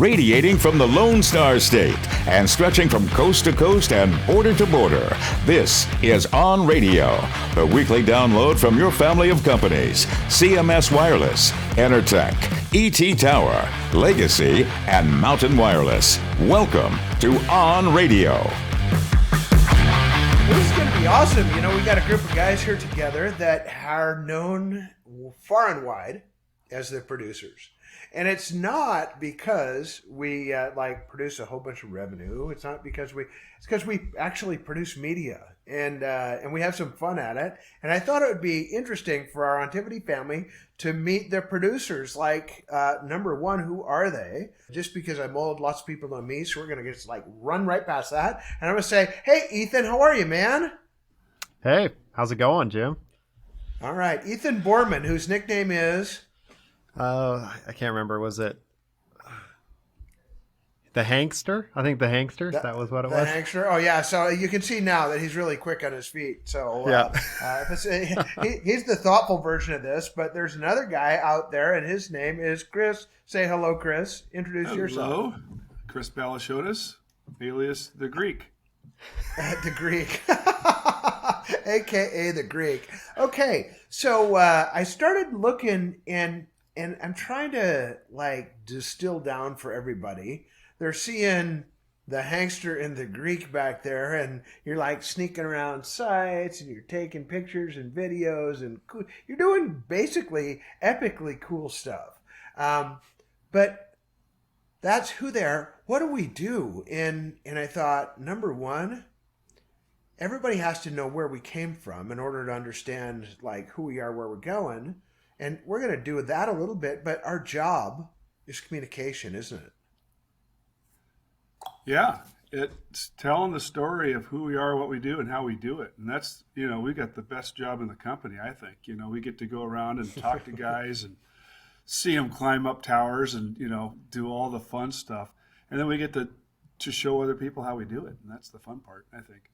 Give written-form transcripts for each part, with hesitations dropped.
Radiating from the Lone Star State and stretching from coast to coast and border to border, this is On Radio, the weekly download from your family of companies: CMS Wireless, Enertech, ET Tower, Legacy, and Mountain Wireless. Welcome to On Radio. This is going to be awesome. You know, we got a group of guys here together that are known far and wide as the producers. And it's not because we produce a whole bunch of revenue. It's not because it's because we actually produce media and we have some fun at it. And I thought it would be interesting for our Ontivity family to meet the producers. Like, number one, who are they? Just because I'm old, lots of people know me, so we're going to just run right past that. And I'm going to say, hey, Ethan, how are you, man? Hey, how's it going, Jim? All right. Ethan Borman, whose nickname is... I can't remember. Was it the Hankster? I think the Hankster. That was what it was. The Hankster. Oh yeah. So you can see now that he's really quick on his feet. So he's the thoughtful version of this. But there's another guy out there, and his name is Chris. Say hello, Chris. Introduce yourself. Hello, Chris Balashotis, alias the Greek. The Greek, aka the Greek. Okay, so I started looking and I'm trying to distill down for everybody. They're seeing the Hankster and the Greek back there, and you're sneaking around sites and you're taking pictures and videos and you're doing basically epically cool stuff. But that's who they are. What do we do? And I thought, number one, everybody has to know where we came from in order to understand who we are, where we're going. And we're going to do that a little bit, but our job is communication, isn't it? Yeah, it's telling the story of who we are, what we do, and how we do it. And that's, we got the best job in the company, I think. We get to go around and talk to guys and see them climb up towers and, do all the fun stuff. And then we get to show other people how we do it. And that's the fun part, I think.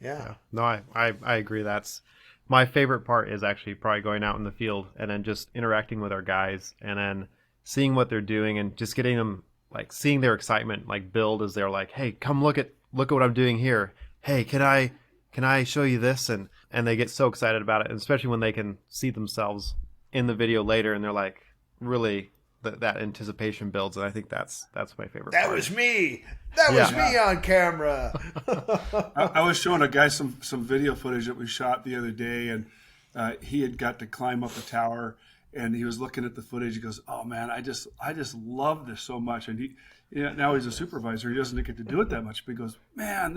Yeah. No, I agree. That's my favorite part, is actually probably going out in the field and then just interacting with our guys and then seeing what they're doing and just getting them, seeing their excitement build as they're hey, come look at what I'm doing here. Hey, can I show you this? And they get so excited about it, and especially when they can see themselves in the video later and they're really that anticipation builds. And I think that's my favorite part. That was me on camera. I was showing a guy some video footage that we shot the other day, and he had got to climb up a tower, and he was looking at the footage. He goes, "Oh man, I just love this so much." And now he's a supervisor. He doesn't get to do it that much, but he goes, "Man,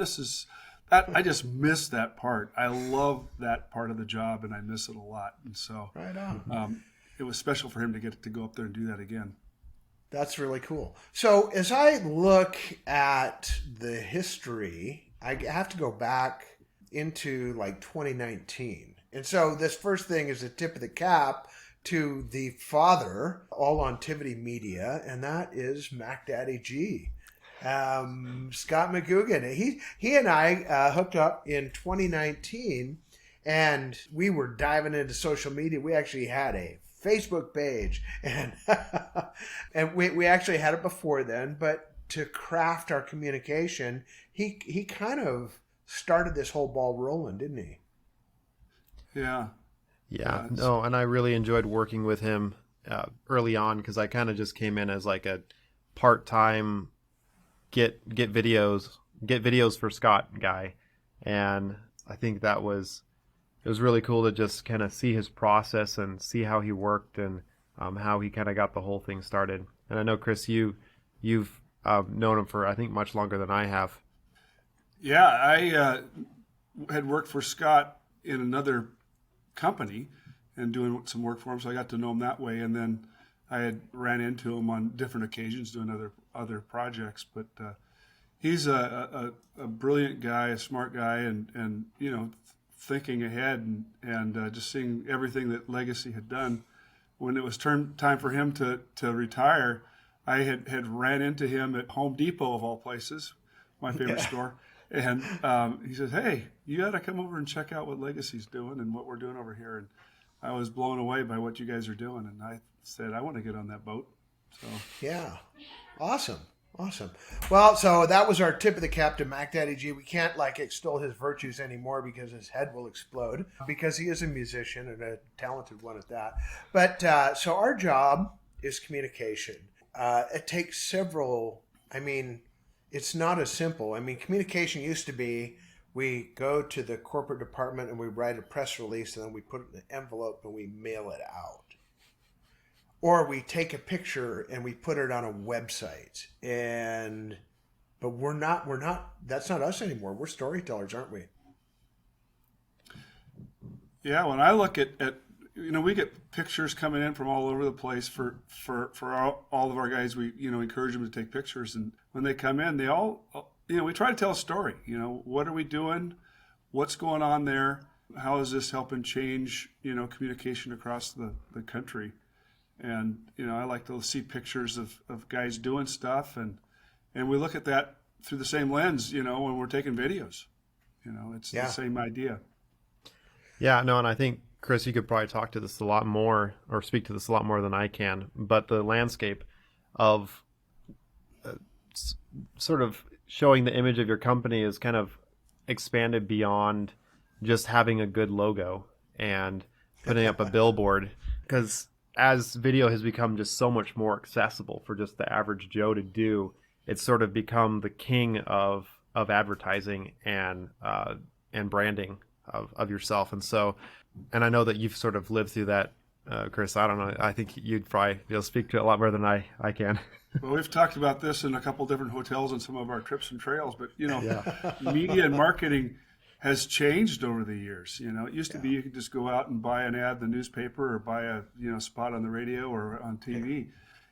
I just miss that part. I love that part of the job, and I miss it a lot." And so, right on. It was special for him to get to go up there and do that again. That's really cool. So as I look at the history, I have to go back into 2019. And so this first thing is a tip of the cap to the father, all Ontivity media, and that is Mac Daddy G. Scott McGugan. He and I hooked up in 2019, and we were diving into social media. We actually had a Facebook page, and and we actually had it before then, but to craft our communication, he kind of started this whole ball rolling, didn't he? Yeah. No, and I really enjoyed working with him early on, because I kind of just came in as a part-time get videos for Scott guy, and I think it was really cool to just kind of see his process and see how he worked and how he kind of got the whole thing started. And I know, Chris, you've known him for, I think, much longer than I have. Yeah, I had worked for Scott in another company and doing some work for him, so I got to know him that way. And then I had ran into him on different occasions doing other projects. But he's a brilliant guy, a smart guy, and thinking ahead and just seeing everything that Legacy had done. When it was time for him to retire, I had ran into him at Home Depot, of all places, my favorite store. And he says, "Hey, you got to come over and check out what Legacy's doing and what we're doing over here." And I was blown away by what you guys are doing. And I said, I want to get on that boat. So yeah. Awesome. Awesome. Well, so that was our tip of the cap to Mac Daddy G. We can't extol his virtues anymore because his head will explode, because he is a musician and a talented one at that. But so our job is communication. It takes several, it's not as simple. Communication used to be, we go to the corporate department and we write a press release and then we put it in an envelope and we mail it out. Or we take a picture and we put it on a website. But we're not, that's not us anymore. We're storytellers, aren't we? Yeah, when I look at we get pictures coming in from all over the place for all of our guys. We, encourage them to take pictures. And when they come in, they all, we try to tell a story. What are we doing? What's going on there? How is this helping change, communication across the country? And, I like to see pictures of guys doing stuff. And we look at that through the same lens, when we're taking videos. It's the same idea. Yeah, no, and I think, Chris, you could probably talk to this a lot more, or speak to this a lot more than I can. But the landscape of sort of showing the image of your company is kind of expanded beyond just having a good logo and putting up a billboard, because as video has become just so much more accessible for just the average Joe to do, it's sort of become the king of advertising and branding of yourself. And so, and I know that you've sort of lived through that, Chris. I don't know. I think you'd probably speak to it a lot more than I can. Well, we've talked about this in a couple different hotels and some of our trips and trails, but media and marketing has changed over the years. It used to be you could just go out and buy an ad in the newspaper or buy a spot on the radio or on TV.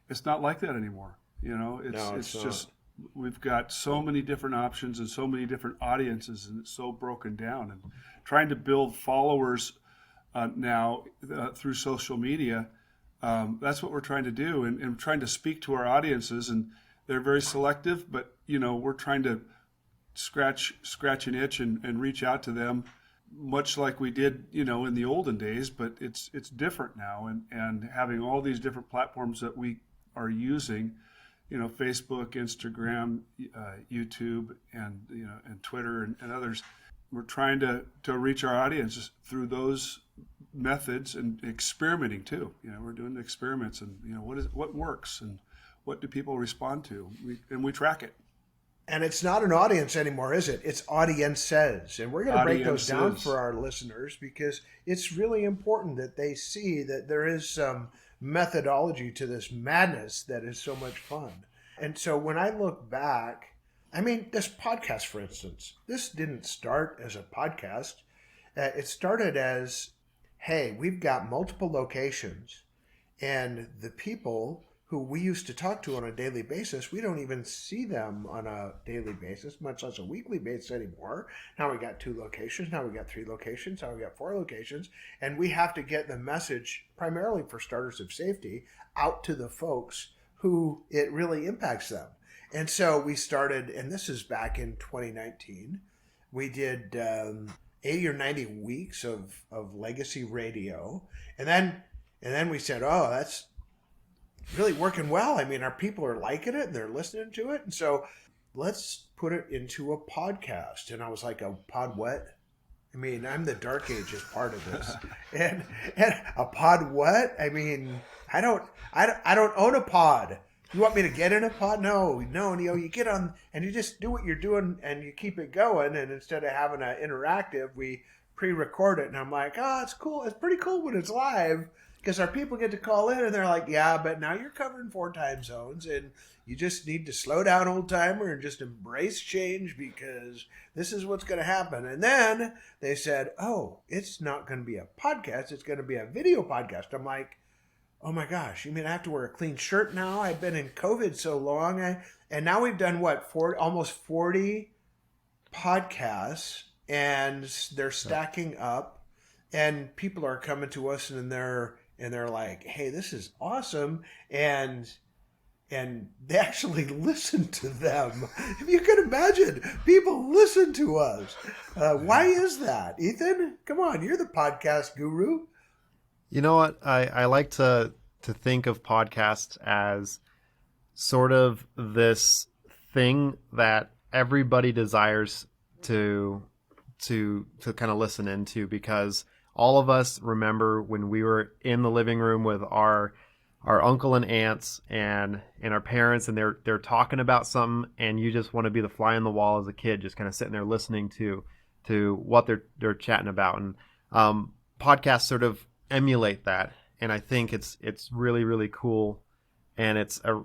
It's not like that anymore. It's just we've got so many different options and so many different audiences, and it's so broken down. And trying to build followers now through social media, that's what we're trying to do, and trying to speak to our audiences. And they're very selective, but we're trying to scratch an itch and reach out to them, much like we did, in the olden days, but it's different now. And having all these different platforms that we are using, Facebook, Instagram, YouTube, and Twitter and others, we're trying to reach our audience through those methods, and experimenting too. We're doing the experiments, and what works and what do people respond to, we track it. And it's not an audience anymore, is it? It's audiences. And we're going to break those down for our listeners, because it's really important that they see that there is some methodology to this madness that is so much fun. And so when I look back, this podcast, for instance, this didn't start as a podcast. It started as, hey, we've got multiple locations, and the people who we used to talk to on a daily basis, we don't even see them on a daily basis, much less a weekly basis anymore. Now we got 2 locations, now we got 3 locations, now we got 4 locations, and we have to get the message, primarily for starters of safety, out to the folks who it really impacts them. And so we started, and this is back in 2019, we did 80 or 90 weeks of legacy radio, and then we said, oh, that's really working well. Our people are liking it and they're listening to it. And so let's put it into a podcast. And I was like, a pod what? I'm the dark ages part of this. and a pod what? I don't own a pod. You want me to get in a pod? No, you get on and you just do what you're doing and you keep it going. And instead of having an interactive, we pre-record it. And I'm like, oh, it's cool. It's pretty cool when it's live, because our people get to call in and they're like, yeah, but now you're covering 4 time zones and you just need to slow down, old timer, and just embrace change, because this is what's going to happen. And then they said, oh, it's not going to be a podcast. It's going to be a video podcast. I'm like, oh my gosh, you mean I have to wear a clean shirt now? I've been in COVID so long. And now we've done almost 40 podcasts, and they're stacking up, and people are coming to us and they're like, hey, this is awesome. And they actually listen to them. If you can imagine, people listen to us. Why is that? Ethan, come on, you're the podcast guru. You know what? I like to think of podcasts as sort of this thing that everybody desires to kind of listen into, because all of us remember when we were in the living room with our uncle and aunts and our parents, and they're talking about something, and you just want to be the fly on the wall as a kid, just kind of sitting there listening to what they're chatting about. And podcasts sort of emulate that, and I think it's really, really cool, and it's a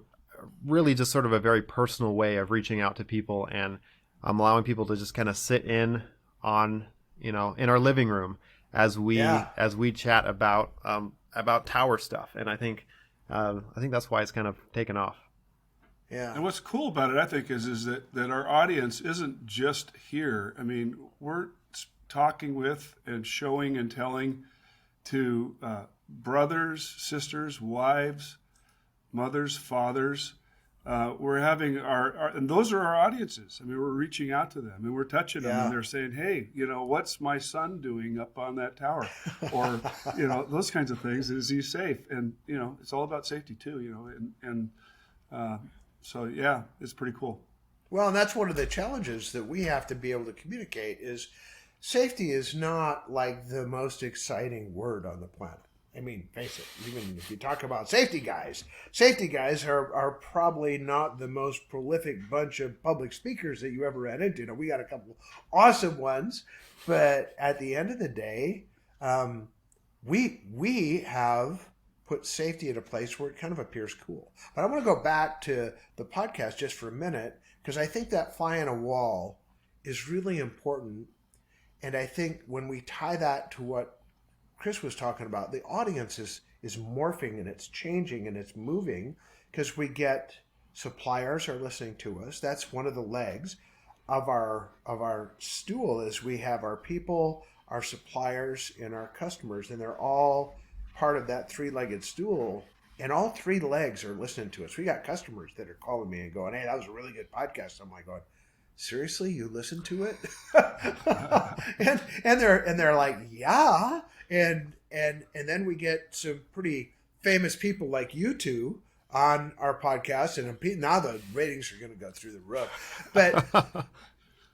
really just sort of a very personal way of reaching out to people and allowing people to just kind of sit in on, in our living room as we chat about tower stuff. And I think that's why it's kind of taken off. Yeah. And what's cool about it, I think, is that our audience isn't just here. I mean, we're talking with and showing and telling to brothers, sisters, wives, mothers, fathers. We're having and those are our audiences. I mean, we're reaching out to them and we're touching them, and they're saying, hey, what's my son doing up on that tower? Or, those kinds of things. Is he safe? And, it's all about safety too, so yeah, it's pretty cool. Well, and that's one of the challenges that we have to be able to communicate is safety is not like the most exciting word on the planet. I mean, face it, even if you talk about safety guys are probably not the most prolific bunch of public speakers that you ever ran into. We got a couple awesome ones, but at the end of the day, we have put safety at a place where it kind of appears cool. But I want to go back to the podcast just for a minute, because I think that fly on a wall is really important. And I think when we tie that to what Chris was talking about, the audience is morphing and it's changing and it's moving, because we get suppliers are listening to us. That's one of the legs of our stool, is we have our people, our suppliers, and our customers, and they're all part of that three-legged stool, and all three legs are listening to us. We got customers that are calling me and going, hey, that was a really good podcast. I'm like going, seriously, you listened to it? and they're like, yeah. And then we get some pretty famous people like you two on our podcast, and now the ratings are going to go through the roof.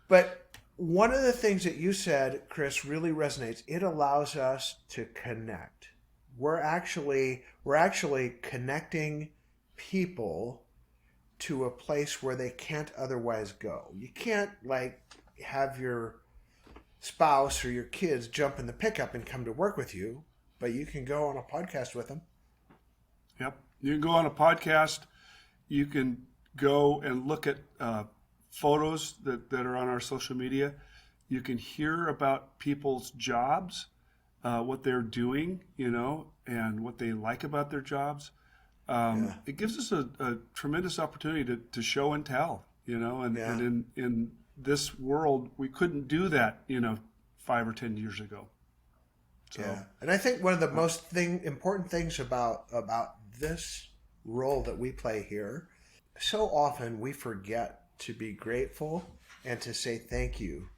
But one of the things that you said, Chris, really resonates. It allows us to connect. We're actually connecting people to a place where they can't otherwise go. You can't have your spouse or your kids jump in the pickup and come to work with you, but you can go on a podcast with them. Yep. You can go on a podcast. You can go and look at photos that are on our social media. You can hear about people's jobs, what they're doing, and what they like about their jobs. It gives us a tremendous opportunity to show and tell, and in this world, we couldn't do that, 5 or 10 years ago. So, yeah. And I think one of the most important things about this role that we play here, so often we forget to be grateful and to say thank you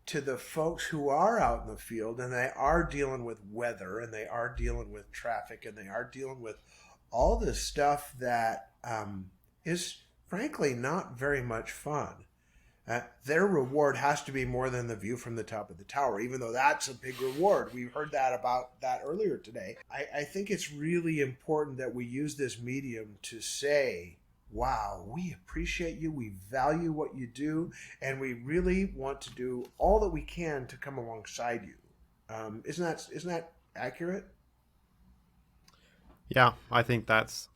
to the folks who are out in the field, and they are dealing with weather, and they are dealing with traffic, and they are dealing with all this stuff that is frankly not very much fun. Their reward has to be more than the view from the top of the tower, even though that's a big reward. We heard that about that earlier today. I think it's really important that we use this medium to say, wow, we appreciate you, we value what you do, and we really want to do all that we can to come alongside you. Isn't that accurate? Yeah, I think that's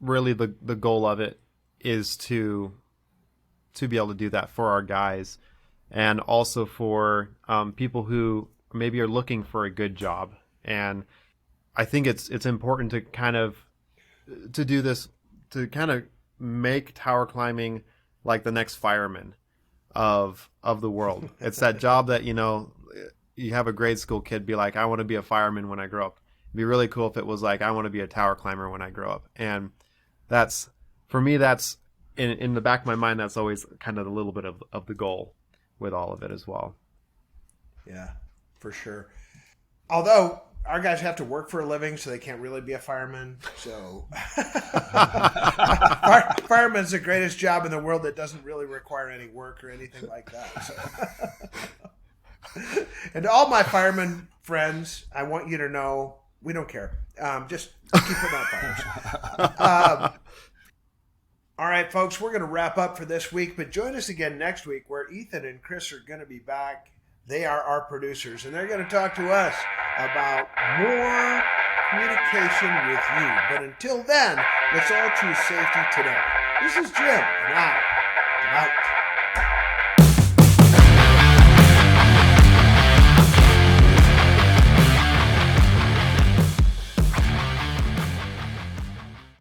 really the goal of it, is to be able to do that for our guys, and also for people who maybe are looking for a good job. And I think it's important to to do this, to kind of make tower climbing like the next fireman of the world. It's that job that, you have a grade school kid be like, I want to be a fireman when I grow up. It'd be really cool if it was like, I want to be a tower climber when I grow up. And that's, for me, that's in the back of my mind, that's always kind of a little bit of the goal with all of it as well. Yeah, for sure. Although our guys have to work for a living, so they can't really be a fireman. So fireman's the greatest job in the world that doesn't really require any work or anything like that. So. And to all my fireman friends, I want you to know we don't care. Just keep putting out fires. All right, folks, we're going to wrap up for this week, but join us again next week where Ethan and Chris are going to be back. They are our producers, and they're going to talk to us about more communication with you. But until then, let's all choose safety today. This is Jim, and I am out.